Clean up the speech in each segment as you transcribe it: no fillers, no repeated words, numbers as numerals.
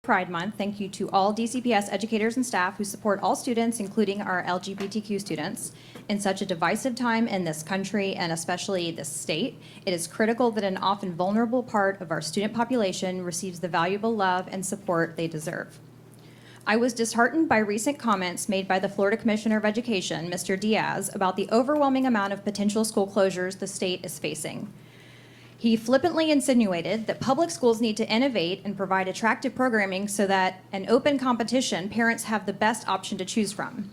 Pride Month, thank you to all DCPS educators and staff who support all students, including our LGBTQ students. In such a divisive time in this country and especially this state, it is critical that an often vulnerable part of our student population receives the valuable love and support they deserve. I was disheartened by recent comments made by the Florida Commissioner of Education, Mr. Diaz, about the overwhelming amount of potential school closures the state is facing. He flippantly insinuated that public schools need to innovate and provide attractive programming so that in open competition, parents have the best option to choose from.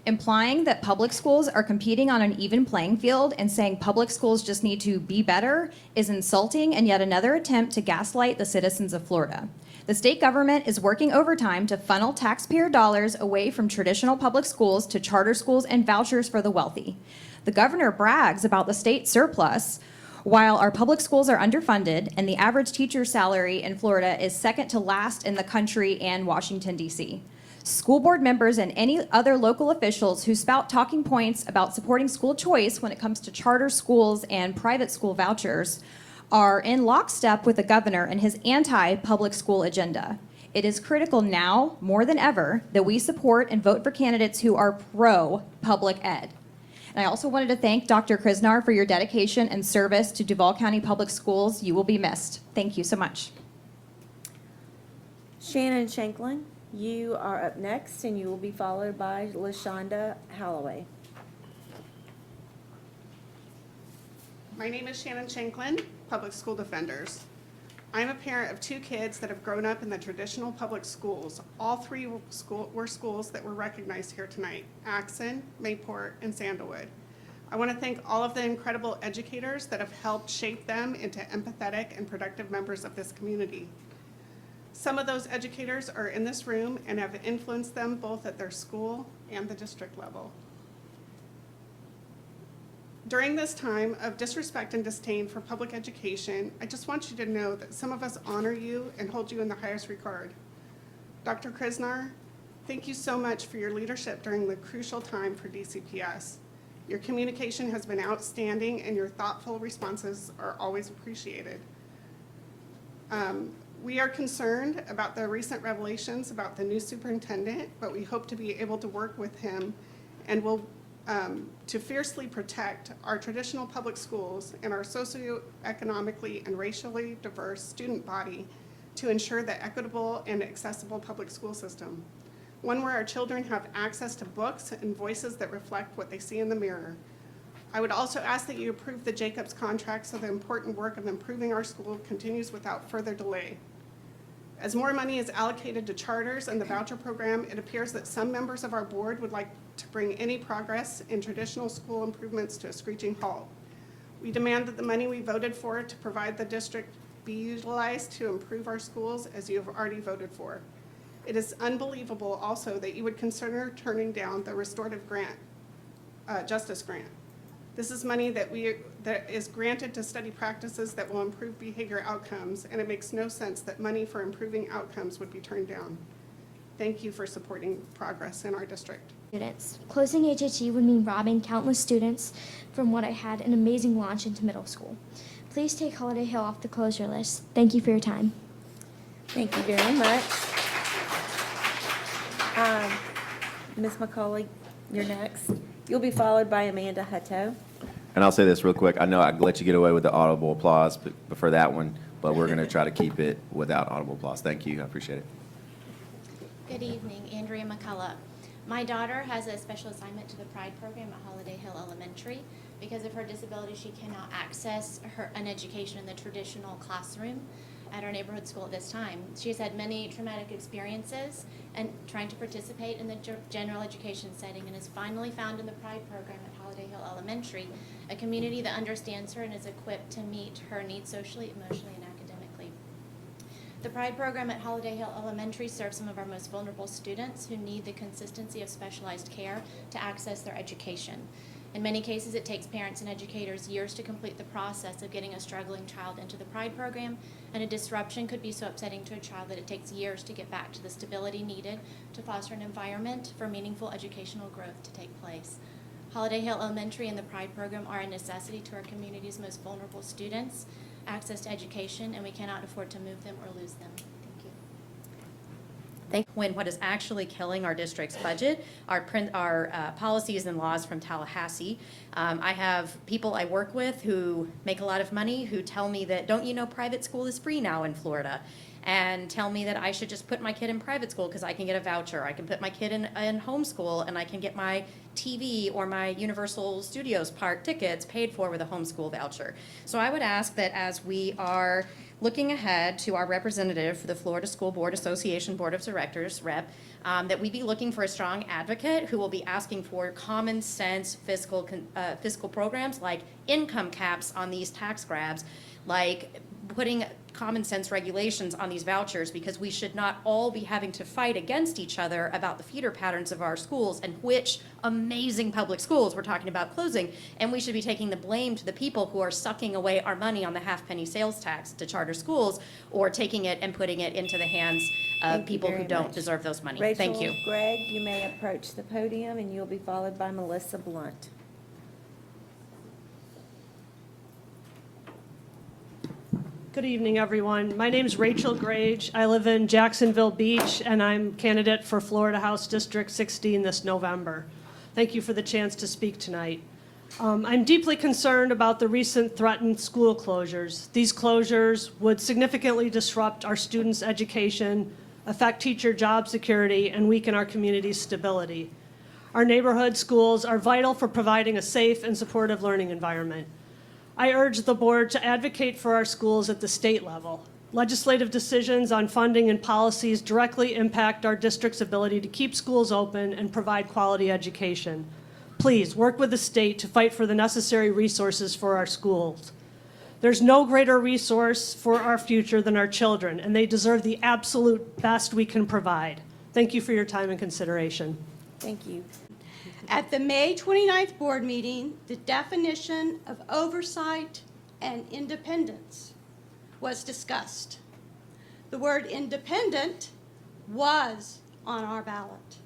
Implying that public schools are competing on an even playing field and saying public schools just need to be better is insulting and yet another attempt to gaslight the citizens of Florida. The state government is working overtime to funnel taxpayer dollars away from traditional public schools to charter schools and vouchers for the wealthy. The governor brags about the state surplus, while our public schools are underfunded and the average teacher salary in Florida is second to last in the country and Washington, D.C. School board members and any other local officials who spout talking points about supporting school choice when it comes to charter schools and private school vouchers are in lockstep with the governor and his anti-public school agenda. It is critical now, more than ever, that we support and vote for candidates who are pro-public ed. And I also wanted to thank Dr. Krisnar for your dedication and service to Duval County Public Schools. You will be missed. Thank you so much. Shannon Shanklin, you are up next, and you will be followed by LaShonda Holloway. My name is Shannon Shanklin, Public School Defenders. I'm a parent of two kids that have grown up in the traditional public schools. All three were schools that were recognized here tonight: Axon, Mayport, and Sandalwood. I want to thank all of the incredible educators that have helped shape them into empathetic and productive members of this community. Some of those educators are in this room and have influenced them both at their school and the district level. During this time of disrespect and disdain for public education, I just want you to know that some of us honor you and hold you in the highest regard. Dr. Krisnar, thank you so much for your leadership during the crucial time for DCPS. Your communication has been outstanding and your thoughtful responses are always appreciated. We are concerned about the recent revelations about the new superintendent, but we hope to be able to work with him and will to fiercely protect our traditional public schools and our socioeconomically and racially diverse student body to ensure the equitable and accessible public school system, one where our children have access to books and voices that reflect what they see in the mirror. I would also ask that you approve the Jacobs contract so the important work of improving our school continues without further delay. As more money is allocated to charters and the voucher program, it appears that some members of our board would like to bring any progress in traditional school improvements to a screeching halt. We demand that the money we voted for to provide the district be utilized to improve our schools as you have already voted for. It is unbelievable also that you would consider turning down the restorative grant, justice grant. This is money that is granted to study practices that will improve behavior outcomes, and it makes no sense that money for improving outcomes would be turned down. Thank you for supporting progress in our district. Students. Closing HHE would mean robbing countless students from what I had an amazing launch into middle school. Please take Holiday Hill off the closure list. Thank you for your time. Thank you very much. Ms. McCauley, you're next. You'll be followed by Amanda Hutto. And I'll say this real quick. I know I let you get away with the audible applause for that one, but we're going to try to keep it without audible applause. Thank you. I appreciate it. Good evening, Andrea McCullough. My daughter has a special assignment to the Pride program at Holiday Hill Elementary. Because of her disability, she cannot access an education in the traditional classroom at our neighborhood school at this time. She has had many traumatic experiences and trying to participate in the general education setting and has finally found in the Pride program at Holiday Hill Elementary a community that understands her and is equipped to meet her needs socially, emotionally, and academically. The Pride program at Holiday Hill Elementary serves some of our most vulnerable students who need the consistency of specialized care to access their education. In many cases, it takes parents and educators years to complete the process of getting a struggling child into the Pride program, and a disruption could be so upsetting to a child that it takes years to get back to the stability needed to foster an environment for meaningful educational growth to take place. Holiday Hill Elementary and the Pride program are a necessity to our community's most vulnerable students, access to education, and we cannot afford to move them or lose them. Thank you. When what is actually killing our district's budget are policies and laws from Tallahassee. I have people I work with who make a lot of money who tell me that, don't you know private school is free now in Florida? And tell me that I should just put my kid in private school because I can get a voucher. I can put my kid in homeschool and I can get my TV or my Universal Studios Park tickets paid for with a homeschool voucher. So I would ask that as we are looking ahead to our representative for the Florida School Board Association Board of Directors, Rep, that we be looking for a strong advocate who will be asking for common sense fiscal programs like income caps on these tax grabs, like putting common sense regulations on these vouchers, because we should not all be having to fight against each other about the feeder patterns of our schools and which amazing public schools we're talking about closing. And we should be taking the blame to the people who are sucking away our money on the half-penny sales tax to charter schools, or taking it and putting it into the hands of Thank you people who very don't much. deserve those money. Rachel, Thank you. Greg, you may approach the podium, and you'll be followed by Melissa Blunt. Good evening, everyone. My name is Rachel Grage. I live in Jacksonville Beach, and I'm candidate for Florida House District 16 this November. Thank you for the chance to speak tonight. I'm deeply concerned about the recent threatened school closures. These closures would significantly disrupt our students' education, affect teacher job security, and weaken our community's stability. Our neighborhood schools are vital for providing a safe and supportive learning environment. I urge the board to advocate for our schools at the state level. Legislative decisions on funding and policies directly impact our district's ability to keep schools open and provide quality education. Please work with the state to fight for the necessary resources for our schools. There's no greater resource for our future than our children, and they deserve the absolute best we can provide. Thank you for your time and consideration. Thank you. At the May 29th board meeting, the definition of oversight and independence was discussed. The word independent was on our ballot.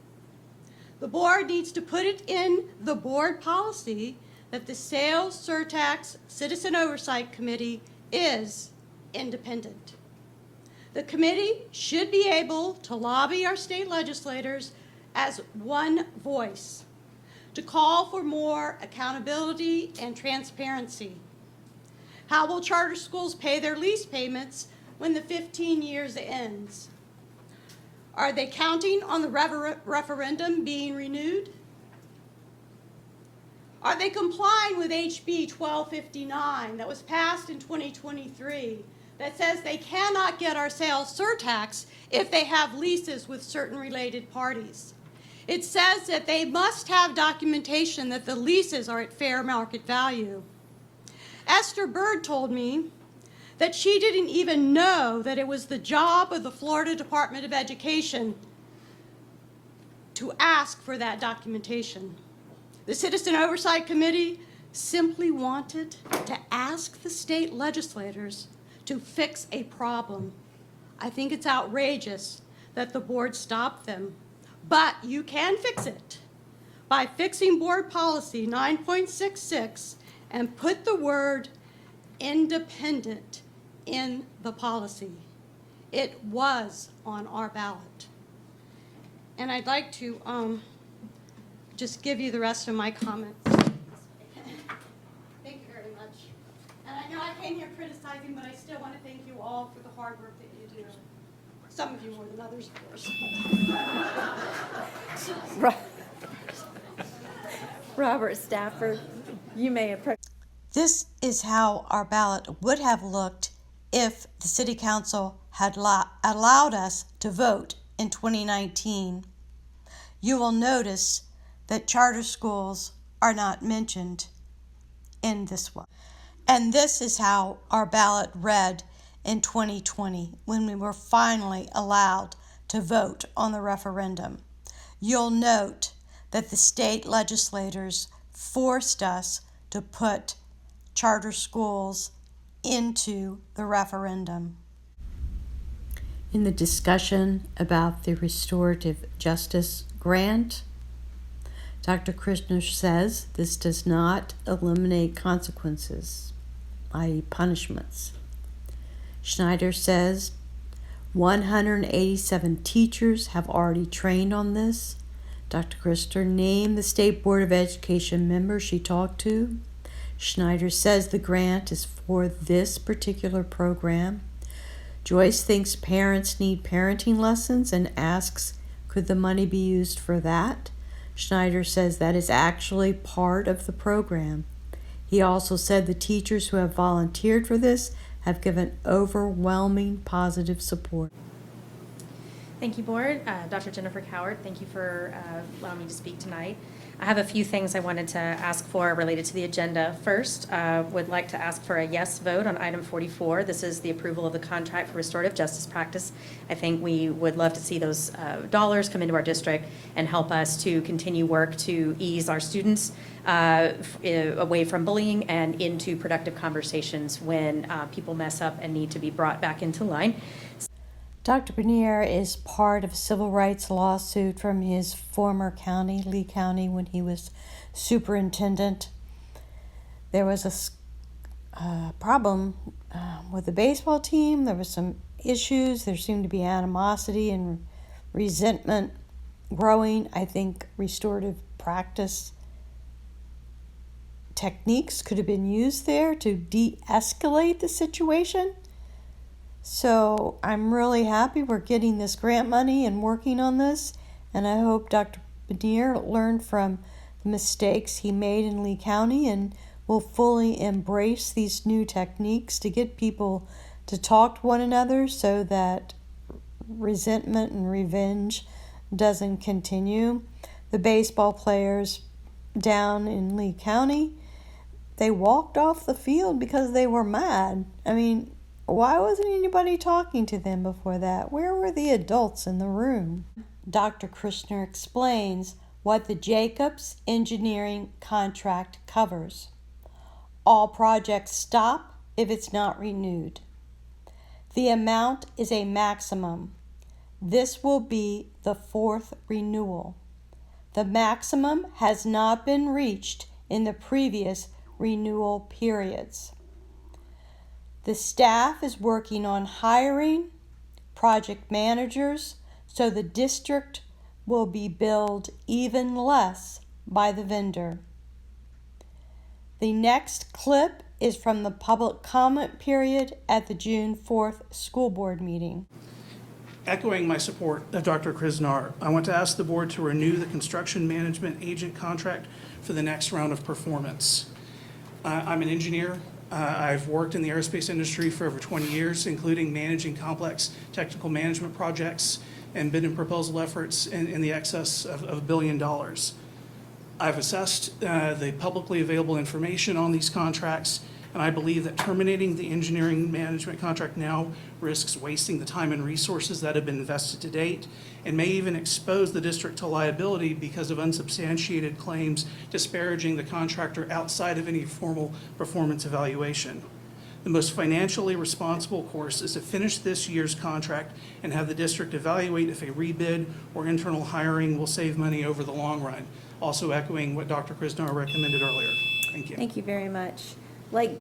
The board needs to put it in the board policy that the Sales Surtax Citizen Oversight Committee is independent. The committee should be able to lobby our state legislators as one voice, to call for more accountability and transparency. How will charter schools pay their lease payments when the 15 years ends? Are they counting on the referendum being renewed? Are they complying with HB 1259 that was passed in 2023 that says they cannot get our sales surtax if they have leases with certain related parties? It says that they must have documentation that the leases are at fair market value. Esther Bird told me that she didn't even know that it was the job of the Florida Department of Education to ask for that documentation. The Citizen Oversight Committee simply wanted to ask the state legislators to fix a problem. I think it's outrageous that the board stopped them. But you can fix it by fixing board policy 9.66 and put the word independent in the policy. It was on our ballot. And I'd like to just give you the rest of my comments. Thank you very much. And I know I came here criticizing, but I still want to thank you all for the hard work that you do. Some of you more than others, of course. Robert Stafford, you may approach. This is how our ballot would have looked if the City Council had allowed us to vote in 2019. You will notice that charter schools are not mentioned in this one. And this is how our ballot read in 2020, when we were finally allowed to vote on the referendum. You'll note that the state legislators forced us to put charter schools into the referendum. In the discussion about the restorative justice grant, Dr. Krishner says this does not eliminate consequences, i.e. punishments. Schneider says 187 teachers have already trained on this. Dr. Krister named the State Board of Education member she talked to. Schneider says the grant is for this particular program. Joyce thinks parents need parenting lessons and asks, could the money be used for that? Schneider says that is actually part of the program. He also said the teachers who have volunteered for this have given overwhelming positive support. Thank you, Board. Dr. Jennifer Coward, thank you for allowing me to speak tonight. I have a few things I wanted to ask for related to the agenda. First, would like to ask for a yes vote on item 44. This is the approval of the contract for restorative justice practice. I think we would love to see those dollars come into our district and help us to continue work to ease our students away from bullying and into productive conversations when people mess up and need to be brought back into line. Dr. Benier is part of a civil rights lawsuit from his former county, Lee County, when he was superintendent. There was a problem with the baseball team. There were some issues. There seemed to be animosity and resentment growing. I think restorative practice techniques could have been used there to de-escalate the situation. So I'm really happy we're getting this grant money and working on this, and I hope Dr. Benier learned from the mistakes he made in Lee County and will fully embrace these new techniques to get people to talk to one another so that resentment and revenge doesn't continue. The baseball players down in Lee County, they walked off the field because they were mad. I mean, why wasn't anybody talking to them before that? Where were the adults in the room? Dr. Krishner explains what the Jacobs Engineering contract covers. All projects stop if it's not renewed. The amount is a maximum. This will be the 4th renewal. The maximum has not been reached in the previous renewal periods. The staff is working on hiring project managers so the district will be billed even less by the vendor. The next clip is from the public comment period at the June 4th school board meeting. Echoing my support of Dr. Krisnar, I want to ask the board to renew the construction management agent contract for the next round of performance. I'm an engineer. I've worked in the aerospace industry for over 20 years, including managing complex technical management projects and bid and proposal efforts in the excess of $1 billion. I've assessed the publicly available information on these contracts, and I believe that terminating the engineering management contract now risks wasting the time and resources that have been invested to date, and may even expose the district to liability because of unsubstantiated claims disparaging the contractor outside of any formal performance evaluation. The most financially responsible course is to finish this year's contract and have the district evaluate if a rebid or internal hiring will save money over the long run. Also echoing what Dr. Krisnar recommended earlier. Thank you. Thank you very much. Like